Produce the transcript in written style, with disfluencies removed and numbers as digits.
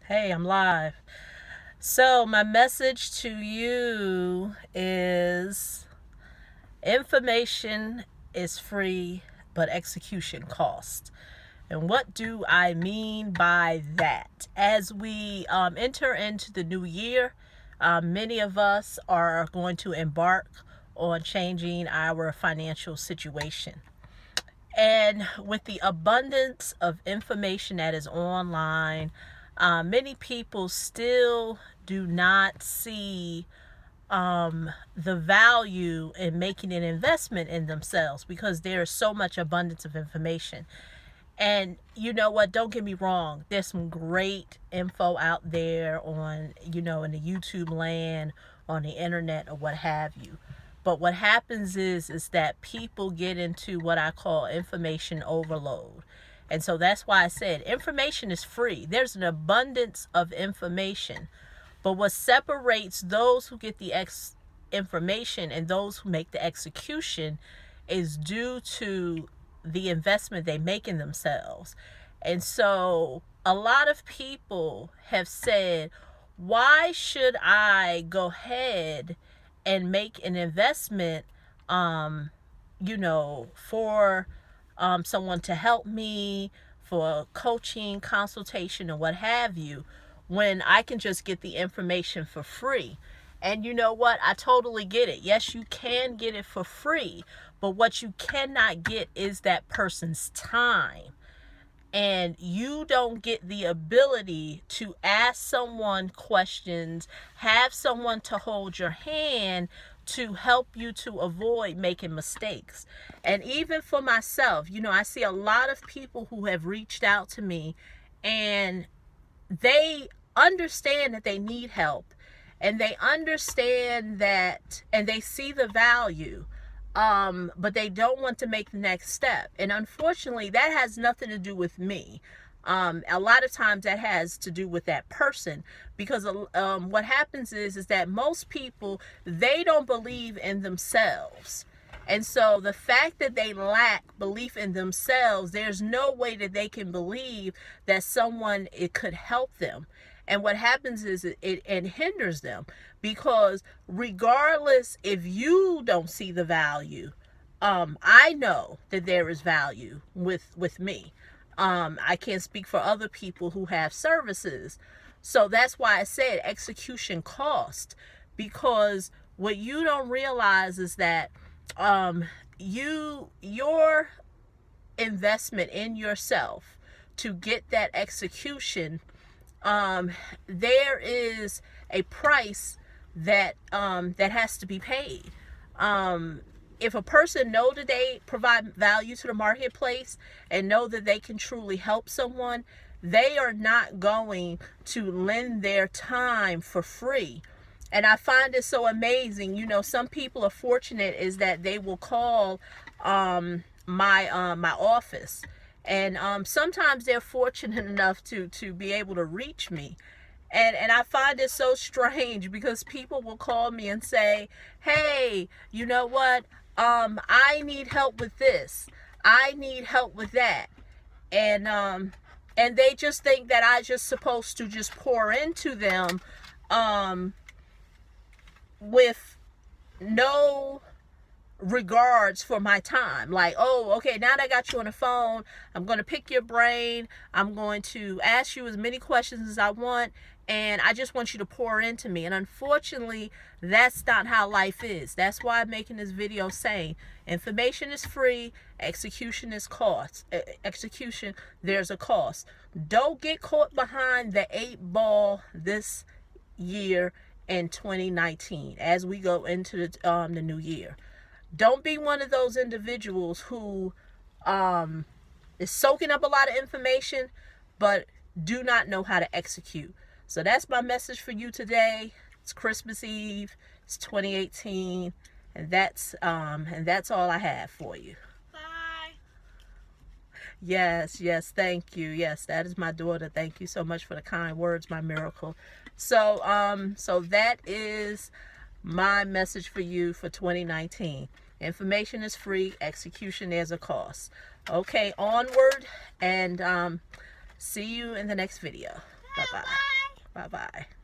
Hey, I'm live. So, my message to you is information is free, but execution costs. And what do I mean by that? As we enter into the new year, many of us are going to embark on changing our financial situation. And with the abundance of information that is online, many people still do not see the value in making an investment in themselves because there is so much abundance of information. And you know what? Don't get me wrong. There's some great info out there on, in the YouTube land, on the internet, or what have you. But what happens is that people get into what I call information overload. And so that's why I said information is free. There's an abundance of information. But what separates those who get the information and those who make the execution is due to the investment they make in themselves. And so a lot of people have said, why should I go ahead and make an investment, for someone to help me, for coaching, consultation, or what have you, when I can just get the information for free? And you know what? I totally get it. Yes, you can get it for free, but what you cannot get is that person's time. And you don't get the ability to ask someone questions, have someone to hold your hand to help you to avoid making mistakes. And even for myself, I see a lot of people who have reached out to me and they understand that they need help, and they understand that, and they see the value, but they don't want to make the next step. And unfortunately, that has nothing to do with me. A lot of times that has to do with that person, because what happens is that most people, they don't believe in themselves. And so the fact that they lack belief in themselves, there's no way that they can believe that it could help them. And what happens is it hinders them, because regardless if you don't see the value, I know that there is value with me. I can't speak for other people who have services. So that's why I said execution cost, because what you don't realize is that your investment in yourself to get that execution, there is a price that has to be paid. If a person know that they provide value to the marketplace and know that they can truly help someone, they are not going to lend their time for free. And I find it so amazing. Some people are fortunate is that they will call my office. And sometimes they're fortunate enough to be able to reach me. And I find it so strange, because people will call me and say, hey, you know what? I need help with this. I need help with that. And they just think that I just supposed to just pour into them with no regards for my time. Like, oh, okay, now that I got you on the phone, I'm going to pick your brain. I'm going to ask you as many questions as I want, and I just want you to pour into me. And unfortunately, that's not how life is. That's why I'm making this video saying information is free, execution is cost. Execution, there's a cost. Don't get caught behind the 8 ball this year in 2019 as we go into the new year. Don't be one of those individuals who is soaking up a lot of information but do not know how to execute. So that's my message for you today. It's Christmas Eve. It's 2018, and that's all I have for you. Bye. Yes, thank you. Yes, that is my daughter. Thank you so much for the kind words, my miracle. So that is my message for you for 2019. Information is free, execution is a cost. Okay, onward, and see you in the next video. Bye-bye. Bye-bye.